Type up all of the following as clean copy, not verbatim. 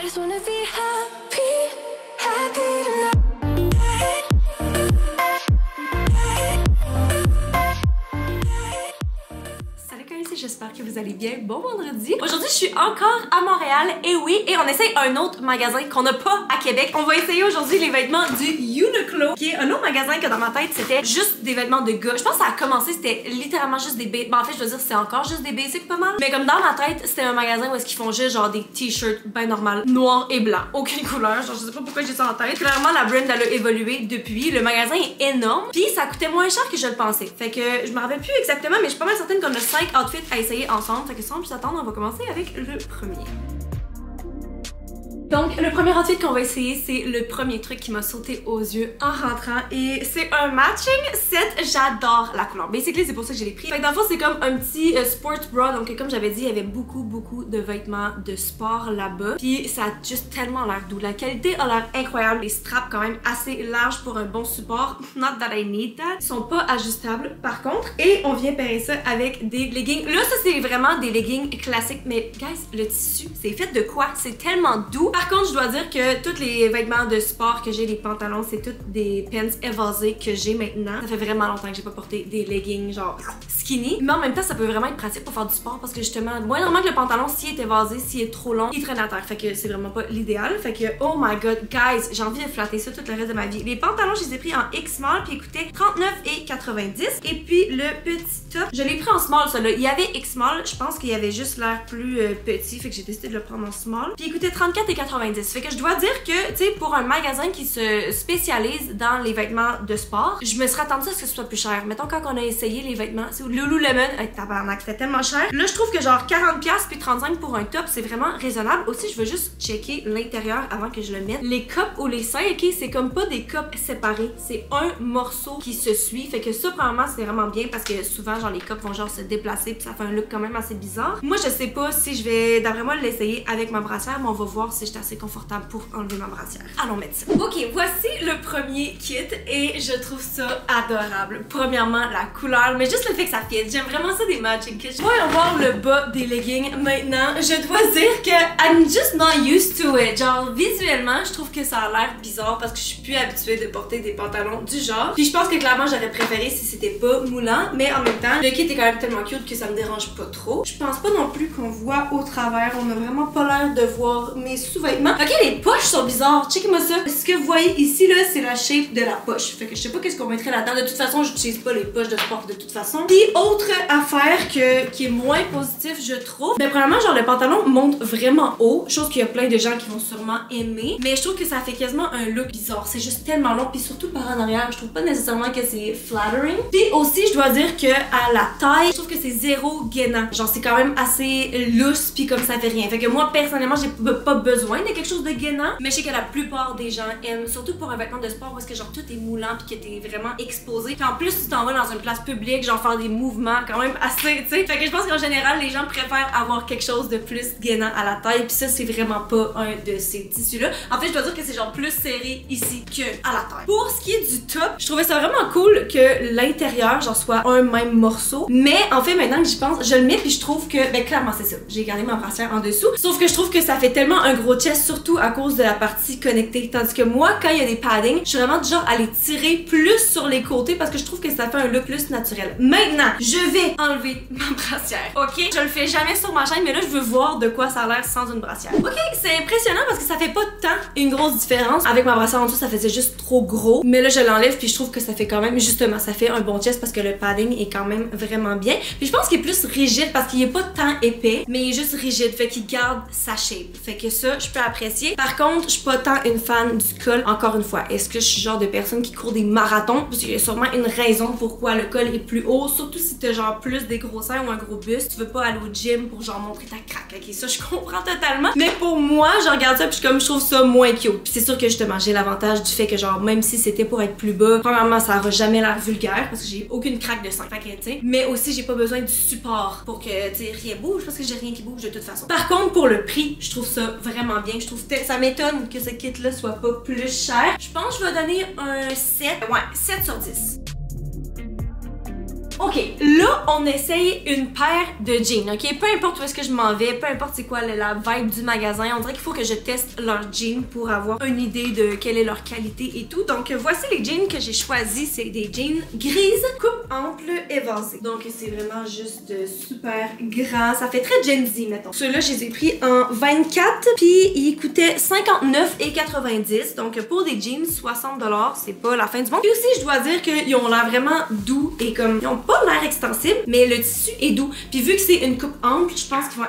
I just wanna be happy, happy tonight. J'espère que vous allez bien. Bon vendredi. Aujourd'hui, je suis encore à Montréal. Et oui, et on essaye un autre magasin qu'on n'a pas à Québec. On va essayer aujourd'hui les vêtements du Uniqlo, qui est un autre magasin que dans ma tête, c'était juste des vêtements de gars. Je pense que ça a commencé, c'était littéralement juste des basics. En fait, je veux dire, c'est encore juste des basics pas mal. Mais comme dans ma tête, c'était un magasin où est-ce qu'ils font juste genre des t-shirts ben normal, noir et blanc. Aucune couleur. Genre, je sais pas pourquoi j'ai ça en tête. Clairement, la brand, elle a évolué depuis. Le magasin est énorme. Puis ça coûtait moins cher que je le pensais. Fait que je me rappelle plus exactement, mais je suis pas mal certaine qu'on a 5 outfits à essayer ensemble. Fait que sans plus attendre, on va commencer avec le premier. Donc, le premier outfit qu'on va essayer, c'est le premier truc qui m'a sauté aux yeux en rentrant. Et c'est un matching set. J'adore la couleur. Basically, c'est pour ça que je l'ai pris. Fait que dans le fond, c'est comme un petit sport bra. Donc, comme j'avais dit, il y avait beaucoup de vêtements de sport là-bas. Puis, ça a juste tellement l'air doux. La qualité a l'air incroyable. Les straps, quand même, assez larges pour un bon support. Not that I need that. Ils sont pas ajustables, par contre. Et on vient pairer ça avec des leggings. Là, ça, c'est vraiment des leggings classiques. Mais, guys, le tissu, c'est fait de quoi? C'est tellement doux. Par contre, je dois dire que tous les vêtements de sport que j'ai, les pantalons, c'est toutes des pants évasés que j'ai maintenant. Ça fait vraiment longtemps que j'ai pas porté des leggings genre skinny. Mais en même temps, ça peut vraiment être pratique pour faire du sport parce que justement, moi, normalement que le pantalon, s'il est évasé, s'il est trop long, il traîne à terre. Fait que c'est vraiment pas l'idéal. Fait que, oh my god, guys, j'ai envie de flatter ça tout le reste de ma vie. Les pantalons, je les ai pris en X small puis ils coûtaient 39,90. Et puis le petit top, je l'ai pris en small, ça là. Il y avait X small, je pense qu'il y avait juste l'air plus petit. Fait que j'ai décidé de le prendre en small. Puis il coûtait 34,90. Fait que je dois dire que, tu sais, pour un magasin qui se spécialise dans les vêtements de sport, je me serais attendue à ce que ce soit plus cher. Mettons, quand on a essayé les vêtements, c'est Lululemon, tabarnak, c'était tellement cher. Là, je trouve que genre 40$ puis 35$ pour un top, c'est vraiment raisonnable. Aussi, je veux juste checker l'intérieur avant que je le mette. Les cups ou les seins, ok, c'est comme pas des cups séparés, c'est un morceau qui se suit. Fait que ça, probablement, c'est vraiment bien parce que souvent, genre, les cups vont genre se déplacer puis ça fait un look quand même assez bizarre. Moi, je sais pas si je vais, d'après moi, l'essayer avec ma brassière, mais on va voir si j'étais assez confortable pour enlever ma brassière. Allons mettre ça. Ok, voici le premier kit et je trouve ça adorable. Premièrement, la couleur, mais juste le fait que ça fit. J'aime vraiment ça des matching kits. Voyons voir le bas des leggings maintenant. Je dois dire que I'm just not used to it. Genre, visuellement, je trouve que ça a l'air bizarre parce que je suis plus habituée de porter des pantalons du genre. Puis je pense que clairement, j'aurais préféré si c'était pas moulant, mais en même temps, le kit est quand même tellement cute que ça me dérange pas trop. Je pense pas non plus qu'on voit au travers. On a vraiment pas l'air de voir mes sous-vêtements. Ok, les poches sont bizarres. Checkez-moi ça. Ce que vous voyez ici, là, c'est la shape de la poche. Fait que je sais pas qu'est-ce qu'on mettrait là-dedans. De toute façon, j'utilise pas les poches de sport de toute façon. Puis, autre affaire qui est moins positif, je trouve. Ben, premièrement, genre, le pantalon monte vraiment haut. Chose qu'il y a plein de gens qui vont sûrement aimer. Mais je trouve que ça fait quasiment un look bizarre. C'est juste tellement long. Puis surtout par en arrière, je trouve pas nécessairement que c'est flattering. Puis aussi, je dois dire que à la taille, je trouve que c'est zéro gainant. Genre, c'est quand même assez loose. Puis comme ça fait rien. Fait que moi, personnellement, j'ai pas besoin de quelque chose de gainant. Mais je sais que la plupart des gens aiment, surtout pour un vêtement de sport parce que genre tout est moulant puis que t'es vraiment exposé. Puis en plus, tu t'en vas dans une place publique, genre faire des mouvements quand même assez, tu sais. Fait que je pense qu'en général, les gens préfèrent avoir quelque chose de plus gainant à la taille. Puis ça, c'est vraiment pas un de ces tissus-là. En fait, je dois dire que c'est genre plus serré ici que à la taille. Pour ce qui est du top, je trouvais ça vraiment cool que l'intérieur, genre, soit un même morceau. Mais en fait, maintenant que j'y pense, je le mets puis je trouve que, ben clairement, c'est ça. J'ai gardé ma brassière en dessous. Sauf que je trouve que ça fait tellement un gros chest, surtout à cause de la partie connectée. Tandis que moi, quand il y a des paddings, je suis vraiment du genre à les tirer plus sur les côtés parce que je trouve que ça fait un look plus naturel. Maintenant, je vais enlever ma brassière. Ok? Je le fais jamais sur ma chaîne, mais là, je veux voir de quoi ça a l'air sans une brassière. Ok, c'est impressionnant parce que ça fait pas tant une grosse différence. Avec ma brassière en dessous, ça faisait juste trop gros. Mais là, je l'enlève puis je trouve que ça fait quand même, justement, ça fait un bon chest parce que le padding est quand même vraiment bien. Puis je pense qu'il est plus rigide parce qu'il est pas tant épais, mais il est juste rigide. Fait qu'il garde sa shape. Fait que ça, je peux apprécier. Par contre, je suis pas tant une fan du col, encore une fois. Est-ce que je suis le genre de personne qui court des marathons? Parce qu'il y a sûrement une raison pourquoi le col est plus haut, surtout si t'as genre plus des gros seins ou un gros buste. Tu veux pas aller au gym pour genre montrer ta craque. Ok, ça, je comprends totalement. Mais pour moi, je regarde ça puis je trouve ça moins cute. Puis c'est sûr que justement, j'ai l'avantage du fait que genre, même si c'était pour être plus bas, premièrement, ça aura jamais l'air vulgaire parce que j'ai aucune craque de sein. Fait que, tu sais, mais aussi, j'ai pas besoin du support pour que, tu sais, rien bouge parce que j'ai rien qui bouge de toute façon. Par contre, pour le prix, je trouve ça vraiment bien. Je trouve que ça m'étonne que ce kit-là soit pas plus cher. Je pense que je vais donner un 7. Ouais, 7 sur 10. Ok, là, on essaye une paire de jeans, ok? Peu importe où est-ce que je m'en vais, peu importe c'est quoi la vibe du magasin, on dirait qu'il faut que je teste leurs jeans pour avoir une idée de quelle est leur qualité et tout. Donc, voici les jeans que j'ai choisis. C'est des jeans grises, coupe ample, évasée. Donc, c'est vraiment juste super grand. Ça fait très Gen Z, mettons. Ceux-là, je les ai pris en 24, puis ils coûtaient 59,90. Donc, pour des jeans, 60$, c'est pas la fin du monde. Puis aussi, je dois dire qu'ils ont l'air vraiment doux et comme, ils ont pas l'air extensible, mais le tissu est doux. Puis vu que c'est une coupe ample, je pense qu'ils vont...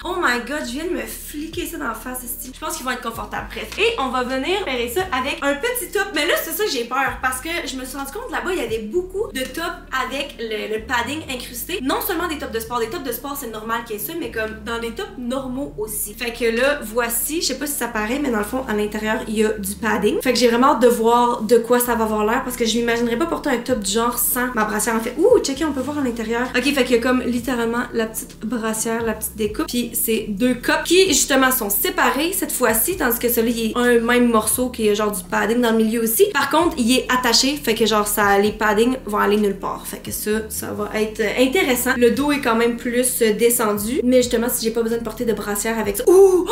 Oh my god, je viens de me fliquer ça dans la face ici. Je pense qu'ils vont être confortables. Bref. Et on va venir faire ça avec un petit top. Mais là, c'est ça que j'ai peur parce que je me suis rendu compte là-bas, il y avait beaucoup de tops avec le padding incrusté. Non seulement des tops de sport. Des tops de sport, c'est normal qu'il y ait ça, mais comme dans les tops normaux aussi. Fait que là, voici, je sais pas si ça paraît, mais dans le fond, à l'intérieur, il y a du padding. Fait que j'ai vraiment hâte de voir de quoi ça va avoir l'air parce que je m'imaginerais pas porter un top du genre sans ma brassière. En fait, ouh, checker, on peut voir à l'intérieur. Ok, fait qu'il y a comme littéralement la petite brassière, la petite découpe. Puis c'est deux copes qui justement sont séparés cette fois-ci, tandis que celui-là il est un même morceau qui est genre du padding dans le milieu aussi. Par contre, il est attaché, fait que genre ça, les paddings vont aller nulle part. Fait que ça va être intéressant. Le dos est quand même plus descendu, mais justement si j'ai pas besoin de porter de brassière avec ça. Ouh!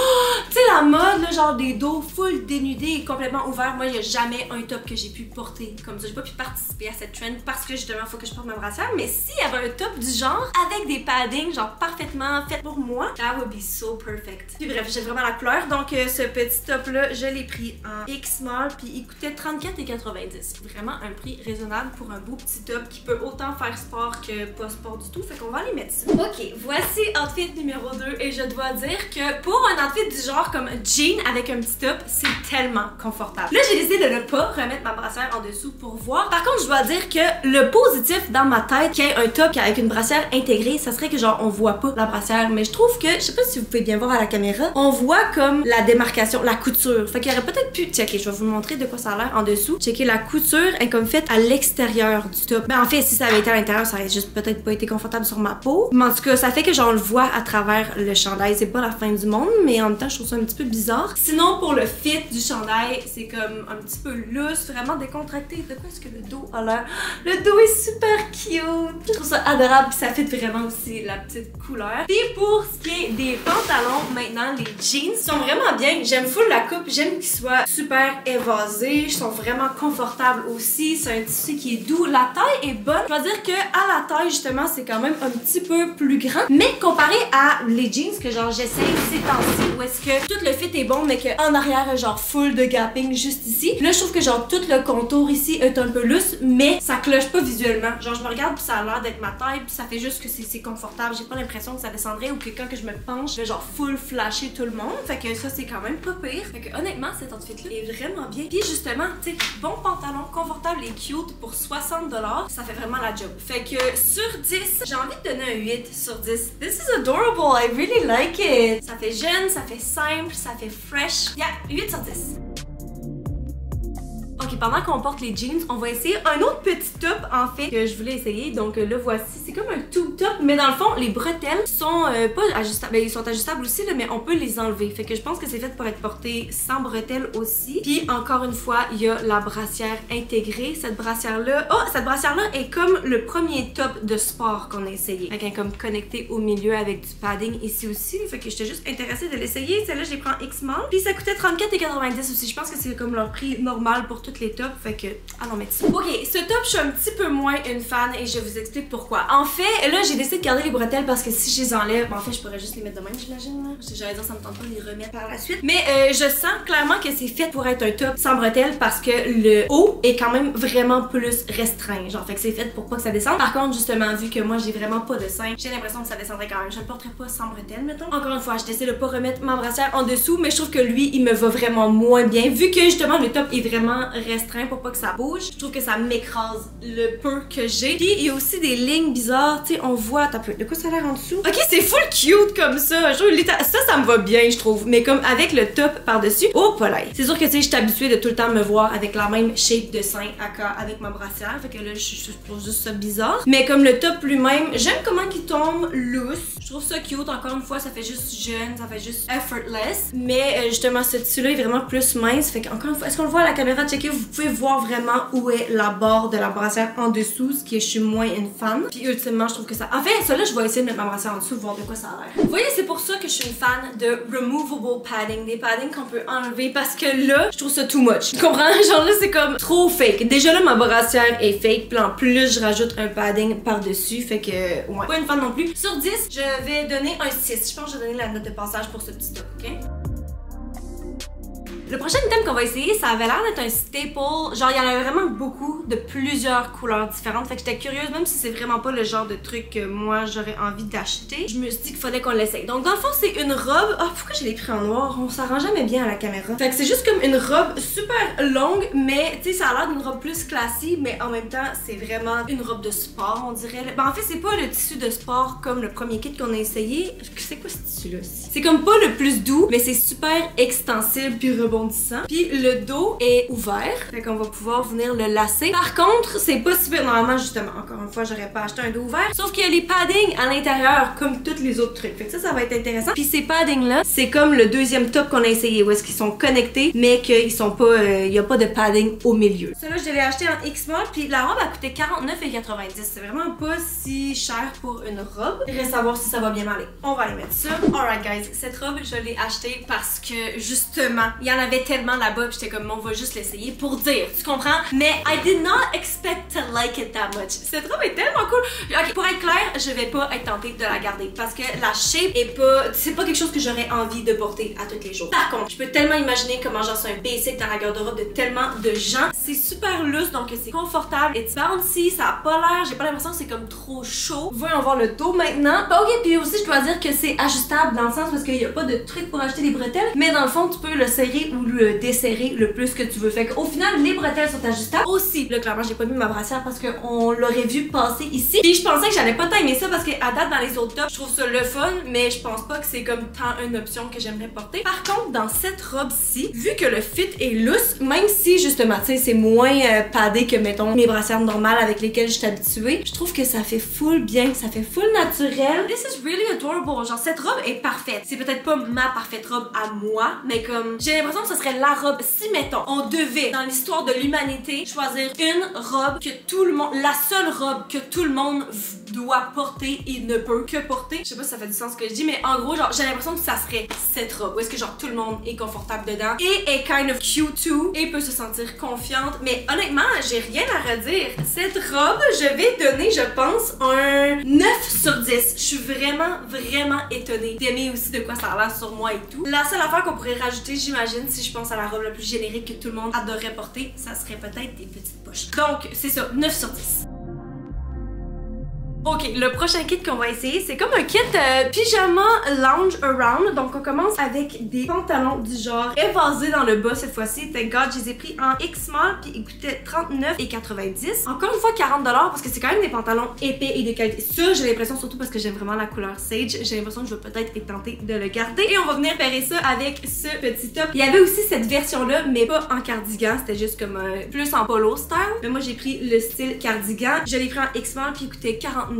Tu sais la mode, là, genre des dos full dénudés et complètement ouverts. Moi, il y a jamais un top que j'ai pu porter comme ça. J'ai pas pu participer à cette trend parce que justement, faut que je porte ma brassière. Mais s'il y avait un top du genre avec des paddings, genre parfaitement fait pour moi, that would be so perfect. Puis bref, j'ai vraiment la couleur. Donc ce petit top là, je l'ai pris en X small puis il coûtait 34,90. Vraiment un prix raisonnable pour un beau petit top qui peut autant faire sport que pas sport du tout. Fait qu'on va aller mettre ça. Ok, voici outfit numéro 2 et je dois dire que pour un outfit du genre comme jean avec un petit top, c'est tellement confortable. Là, j'ai décidé de ne pas remettre ma brassière en dessous pour voir. Par contre, je dois dire que le positif dans ma tête qu'il y ait un top avec une brassière intégrée, ça serait que genre on voit pas la brassière, mais je trouve que, je sais pas si vous pouvez bien voir à la caméra, on voit comme la démarcation, la couture. Fait qu'il aurait peut-être pu checker, je vais vous montrer de quoi ça a l'air en dessous. Checker la couture est comme faite à l'extérieur du top. Ben en fait, si ça avait été à l'intérieur, ça aurait juste peut-être pas été confortable sur ma peau. Mais en tout cas, ça fait que genre on le voit à travers le chandail. C'est pas la fin du monde, mais en même temps, je trouve ça un petit peu bizarre. Sinon, pour le fit du chandail, c'est comme un petit peu loose, vraiment décontracté. De quoi est-ce que le dos a l'air? Le dos est super cute. Je trouve ça adorable, puis ça fit vraiment aussi la petite couleur. Et pour ce qui est des pantalons, maintenant, les jeans sont vraiment bien. J'aime full la coupe, j'aime qu'ils soient super évasés, ils sont vraiment confortables aussi. C'est un tissu qui est doux. La taille est bonne. Je dois dire que à la taille, justement, c'est quand même un petit peu plus grand. Mais comparé à les jeans que genre j'essaye ces temps-ci, où est-ce que tout le fit est bon, mais qu'en arrière, genre full de gapping juste ici. Là, je trouve que genre tout le contour ici est un peu lousse, mais ça cloche pas visuellement. Genre, je me regarde puis ça a l'air d'être ma taille, puis ça fait juste que c'est confortable. J'ai pas l'impression que ça descendrait ou que quand que je me penche, je vais genre full flasher tout le monde. Fait que ça, c'est quand même pas pire. Fait que honnêtement, cet outfit-là est vraiment bien. Puis justement, tu sais, bon pantalon, confortable et cute pour 60$, ça fait vraiment la job. Fait que sur 10, j'ai envie de donner un 8 sur 10. This is adorable, I really like it. Ça fait jeune, ça fait simple, ça fait fresh. Yeah, 8 sur 10. Ok, pendant qu'on porte les jeans, on va essayer un autre petit top en fait que je voulais essayer. Donc le voici, c'est comme un tube top, mais dans le fond les bretelles sont pas ajustables, ben, ils sont ajustables aussi là, mais on peut les enlever. Fait que je pense que c'est fait pour être porté sans bretelles aussi. Puis encore une fois, il y a la brassière intégrée. Cette brassière là, cette brassière là est comme le premier top de sport qu'on a essayé. Fait qu'elle est comme connectée au milieu avec du padding ici aussi. Fait que j'étais juste intéressée de l'essayer. Celle-là, je les prends X-Mall. Puis ça coûtait 34,90 aussi. Je pense que c'est comme leur prix normal pour toutes les tops, fait que allons mettre ça. Ok, ce top, je suis un petit peu moins une fan et je vous explique pourquoi. En fait, là, j'ai décidé de garder les bretelles parce que si je les enlève, en fait, je pourrais juste les mettre de même, j'imagine. J'allais dire, ça me tente pas de les remettre par la suite. Mais je sens clairement que c'est fait pour être un top sans bretelles parce que le haut est quand même vraiment plus restreint. Genre, fait que c'est fait pour pas que ça descende. Par contre, justement, vu que moi, j'ai vraiment pas de sein, j'ai l'impression que ça descendrait quand même. Je le porterais pas sans bretelles, mettons. Encore une fois, je décide de pas remettre ma brassière en dessous, mais je trouve que lui, il me va vraiment moins bien. Vu que justement, le top est vraiment restreint pour pas que ça bouge. Je trouve que ça m'écrase le peu que j'ai. Puis il y a aussi des lignes bizarres, tu sais, on voit, t'as peu, de quoi ça a l'air en dessous? Ok, c'est full cute comme ça. Je trouve, ça me va bien, je trouve. Mais comme avec le top par-dessus, oh, pas là. C'est sûr que tu sais, je suis habituée de tout le temps me voir avec la même shape de sein avec ma brassière. Fait que là, je trouve juste ça bizarre. Mais comme le top lui-même, j'aime comment il tombe loose. Je trouve ça cute. Encore une fois, ça fait juste jeune, ça fait juste effortless. Mais justement, ce tissu-là est vraiment plus mince. Fait que encore une fois, est-ce qu'on le voit à la caméra? Checker vous pouvez voir vraiment où est la barre de la brassière en dessous, ce qui est je suis moins une fan. Puis ultimement, je trouve que ça... En fait, ça là, je vais essayer de mettre ma brassière en dessous, voir de quoi ça a l'air. Vous voyez, c'est pour ça que je suis une fan de removable padding, des paddings qu'on peut enlever parce que là, je trouve ça too much. Tu comprends? Genre là, c'est comme trop fake. Déjà là, ma brassière est fake, puis en plus, je rajoute un padding par-dessus, fait que ouais. Pas une fan non plus. Sur 10, je vais donner un 6. Je pense que je vais donner la note de passage pour ce petit top, ok? Le prochain item qu'on va essayer, ça avait l'air d'être un staple. Genre, il y en avait vraiment beaucoup de plusieurs couleurs différentes. Fait que j'étais curieuse, même si c'est vraiment pas le genre de truc que moi j'aurais envie d'acheter. Je me suis dit qu'il fallait qu'on l'essaye. Donc, dans le fond, c'est une robe. Ah, pourquoi je l'ai pris en noir? On s'en rend jamais bien à la caméra. Fait que c'est juste comme une robe super longue, mais tu sais, ça a l'air d'une robe plus classique, mais en même temps, c'est vraiment une robe de sport, on dirait. Ben, en fait, c'est pas le tissu de sport comme le premier kit qu'on a essayé. C'est quoi ce tissu-là? C'est comme pas le plus doux, mais c'est super extensible puis rebondissant. Puis le dos est ouvert, fait qu'on va pouvoir venir le lasser. Par contre, c'est pas super normalement, justement. Encore une fois, j'aurais pas acheté un dos ouvert. Sauf qu'il y a les paddings à l'intérieur, comme tous les autres trucs. Fait que ça va être intéressant. Puis ces paddings-là, c'est comme le deuxième top qu'on a essayé, où est-ce qu'ils sont connectés, mais qu'ils sont pas, il y a pas de padding au milieu. Ça là, je l'ai acheté en X-Mall, puis la robe a coûté 49,90. C'est vraiment pas si cher pour une robe. Il reste à voir si ça va bien m'aller. On va aller mettre ça. Alright guys, cette robe, je l'ai achetée parce que justement, il y en avait tellement là-bas, puis j'étais comme, on va juste l'essayer pour dire, tu comprends? Mais I did not expect to like it that much. Cette robe est tellement cool. Ok, pour être clair, je vais pas être tentée de la garder parce que la shape est pas, c'est pas quelque chose que j'aurais envie de porter à tous les jours. Par contre, je peux tellement imaginer comment genre c'est un basic dans la garde-robe de tellement de gens. C'est super loose, donc c'est confortable, it's bouncy, ça a pas l'air, j'ai pas l'impression que c'est comme trop chaud. Voyons voir le dos maintenant. Ok, puis aussi je dois dire que c'est ajustable dans le sens parce qu'il y a pas de truc pour acheter les bretelles, mais dans le fond tu peux le serrer ou le desserrer le plus que tu veux. Fait qu'au final, les bretelles sont ajustables. Aussi, là, clairement, j'ai pas mis ma brassière parce qu'on l'aurait vu passer ici. Puis je pensais que j'allais pas tant aimer ça parce qu'à date, dans les autres tops, je trouve ça le fun, mais je pense pas que c'est comme tant une option que j'aimerais porter. Par contre, dans cette robe-ci, vu que le fit est loose, même si, justement, tu sais, c'est moins paddé que, mettons, mes brassières normales avec lesquelles je suis habituée, je trouve que ça fait full bien, ça fait full naturel. This is really adorable. Genre, cette robe est parfaite. C'est peut-être pas ma parfaite robe à moi, mais comme, j'ai l'impression que ce serait la robe. Si, mettons, on devait, dans l'histoire de l'humanité, choisir une robe que tout le monde, la seule robe que tout le monde doit porter et ne peut que porter. Je sais pas si ça fait du sens ce que je dis, mais en gros, genre, j'ai l'impression que ça serait cette robe. Où est-ce que, genre, tout le monde est confortable dedans et est kind of cute too et peut se sentir confiante. Mais honnêtement, j'ai rien à redire. Cette robe, je vais donner, je pense, un 9 sur 10. Je suis vraiment, vraiment étonnée d'aimer aussi de quoi ça a l'air sur moi et tout. La seule affaire qu'on pourrait rajouter, j'imagine, si je pense à la robe la plus générique que tout le monde adorerait porter, ça serait peut-être des petites poches. Donc, c'est ça, 9 sur 10. Ok, le prochain kit qu'on va essayer, c'est comme un kit pyjama lounge around. Donc on commence avec des pantalons du genre évasés dans le bas cette fois-ci. Thank God, je les ai pris en X-Mall puis ils coûtaient 39,90. Encore une fois 40$ parce que c'est quand même des pantalons épais et de qualité. Ça, j'ai l'impression, surtout parce que j'aime vraiment la couleur sage, j'ai l'impression que je vais peut-être être tentée de le garder. Et on va venir pairer ça avec ce petit top. Il y avait aussi cette version-là, mais pas en cardigan, c'était juste comme plus en polo style. Mais moi j'ai pris le style cardigan. Je l'ai pris en X-Mall puis il coûtait 49,90.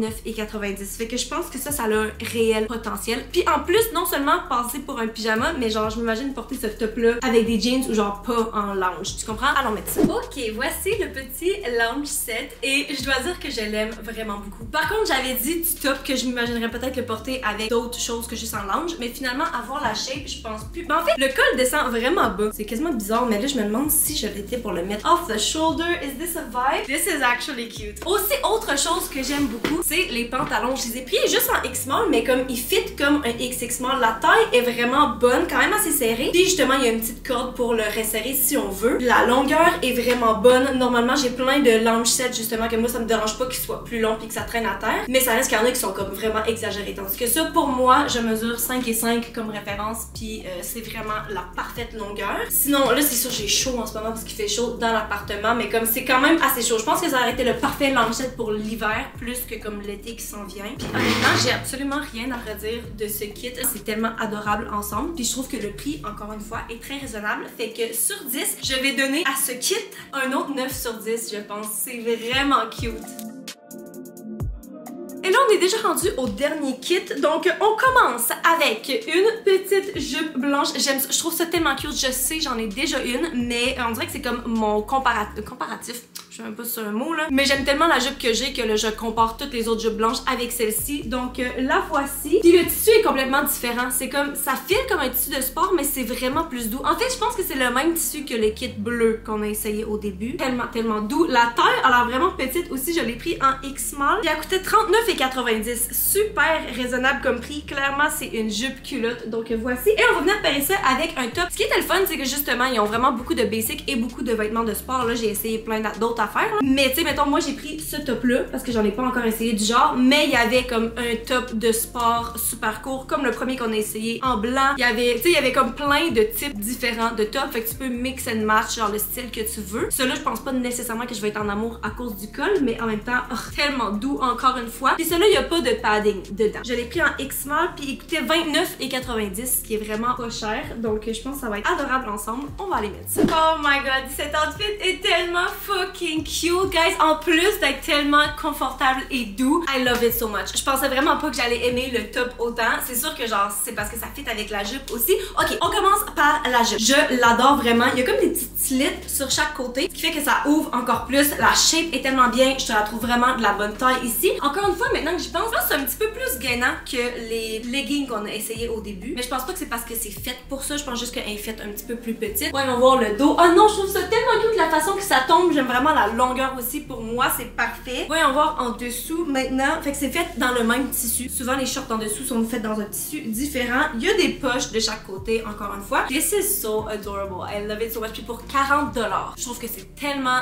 Fait que je pense que ça a un réel potentiel. Puis en plus, non seulement passer pour un pyjama, mais genre je m'imagine porter ce top là avec des jeans ou genre pas en lounge. Tu comprends? Allons mettre ça. Ok, voici le petit lounge set et je dois dire que je l'aime vraiment beaucoup. Par contre, j'avais dit du top que je m'imaginerais peut-être le porter avec d'autres choses que juste en lounge, mais finalement avoir la shape, je pense plus. Mais en fait, le col descend vraiment bas. C'est quasiment bizarre, mais là je me demande si je l'étais pour le mettre off the shoulder. Is this a vibe? This is actually cute. Aussi, autre chose que j'aime beaucoup, c'est les pantalons. Je les ai pris juste en X-Mall, mais comme ils fit comme un XX-Mall, la taille est vraiment bonne, quand même assez serrée. Puis justement, il y a une petite corde pour le resserrer si on veut. La longueur est vraiment bonne. Normalement, j'ai plein de lounge sets justement que moi, ça me dérange pas qu'ils soient plus longs puis que ça traîne à terre. Mais ça reste qu'il y en a qui sont comme vraiment exagérés. Tandis que ça, pour moi, je mesure 5,5 comme référence, puis c'est vraiment la parfaite longueur. Sinon, là, c'est sûr, j'ai chaud en ce moment parce qu'il fait chaud dans l'appartement, mais comme c'est quand même assez chaud. Je pense que ça aurait été le parfait lounge set pour l'hiver, plus que comme l'été qui s'en vient. Puis honnêtement, j'ai absolument rien à redire de ce kit. C'est tellement adorable ensemble. Puis je trouve que le prix, encore une fois, est très raisonnable. Fait que sur 10, je vais donner à ce kit un autre 9 sur 10, je pense. C'est vraiment cute. Et là, on est déjà rendu au dernier kit. Donc, on commence avec une petite jupe blanche. J'aime ça. Je trouve ça tellement cute. Je sais, j'en ai déjà une, mais on dirait que c'est comme mon comparatif. Je sais même pas si c'est un mot là. Mais j'aime tellement la jupe que j'ai que là, je compare toutes les autres jupes blanches avec celle-ci. Donc la voici. Puis le tissu est complètement différent. C'est comme, ça file comme un tissu de sport, mais c'est vraiment plus doux. En fait, je pense que c'est le même tissu que le kit bleu qu'on a essayé au début. Tellement doux. La taille a l'air vraiment petite aussi. Je l'ai pris en X-Small. Il a coûté 39,90. Super raisonnable comme prix. Clairement, c'est une jupe culotte. Donc voici. Et on va venir parer ça avec un top. Ce qui est le fun, c'est que justement, ils ont vraiment beaucoup de basics et beaucoup de vêtements de sport. Là, j'ai essayé plein d'autres affaires. Là. Mais tu sais, mettons, moi j'ai pris ce top là parce que j'en ai pas encore essayé du genre, mais il y avait comme un top de sport super court comme le premier qu'on a essayé en blanc. Il y avait, tu sais, il y avait comme plein de types différents de tops, fait que tu peux mix and match genre le style que tu veux. Celui-là, je pense pas nécessairement que je vais être en amour à cause du col, mais en même temps, oh, tellement doux encore une fois. Puis celui-là, il y a pas de padding dedans. Je l'ai pris en X-Small puis il coûtait 29,90, ce qui est vraiment pas cher. Donc je pense que ça va être adorable ensemble. On va aller mettre ça. Oh my god, cet outfit est tellement fucking cute, guys. En plus d'être tellement confortable et doux, I love it so much. Je pensais vraiment pas que j'allais aimer le top autant. C'est sûr que genre, c'est parce que ça fit avec la jupe aussi. Ok, on commence par la jupe. Je l'adore vraiment. Il y a comme des petites slits sur chaque côté, ce qui fait que ça ouvre encore plus. La shape est tellement bien. Je te la trouve vraiment de la bonne taille ici. Encore une fois, maintenant que j'y pense, c'est un petit peu plus gainant que les leggings qu'on a essayé au début. Mais je pense pas que c'est parce que c'est fait pour ça. Je pense juste qu'elle est faite un petit peu plus petite. Ouais, on va voir le dos. Oh non, je trouve ça tellement cute la façon que ça tombe. J'aime vraiment la longueur aussi. Pour moi, c'est parfait. Voyons voir en dessous maintenant. Fait que c'est fait dans le même tissu. Souvent, les shorts en dessous sont faits dans un tissu différent. Il y a des poches de chaque côté, encore une fois. This is so adorable. I love it so much. Puis pour 40$, je trouve que c'est tellement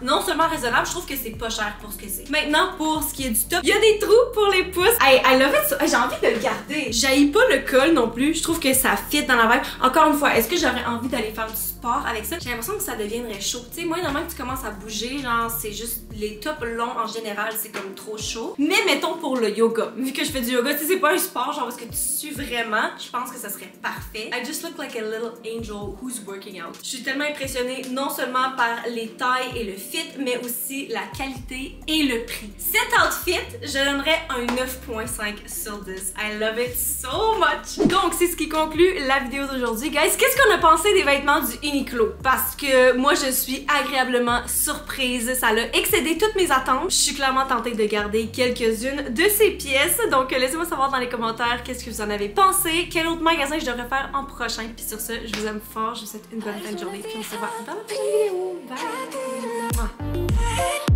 non seulement raisonnable, je trouve que c'est pas cher pour ce que c'est. Maintenant, pour ce qui est du top, il y a des trous pour les pouces. I love it so. J'ai envie de le garder. J'haïs pas le col non plus. Je trouve que ça fit dans la vibe. Encore une fois, est-ce que j'aurais envie d'aller faire du sport avec ça? J'ai l'impression que ça deviendrait chaud. Tu sais, moi, normalement que tu commences à bouger, genre, c'est juste les tops longs en général, c'est comme trop chaud. Mais mettons pour le yoga, vu que je fais du yoga, tu sais, c'est pas un sport, genre, parce que tu sues vraiment, je pense que ça serait parfait. I just look like a little angel who's working out. Je suis tellement impressionnée, non seulement par les tailles et le fit, mais aussi la qualité et le prix. Cet outfit, je donnerais un 9.5 sur 10. I love it so much. Donc, c'est ce qui conclut la vidéo d'aujourd'hui, guys. Qu'est-ce qu'on a pensé des vêtements du Uniqlo? Parce que moi, je suis agréablement surprise. Ça a excédé toutes mes attentes. Je suis clairement tentée de garder quelques-unes de ces pièces. Donc, laissez-moi savoir dans les commentaires qu'est-ce que vous en avez pensé. Quel autre magasin je devrais faire en prochain. Puis sur ce, je vous aime fort. Je vous souhaite une bonne fin de journée. Puis on se voit dans la prochaine vidéo. Bye!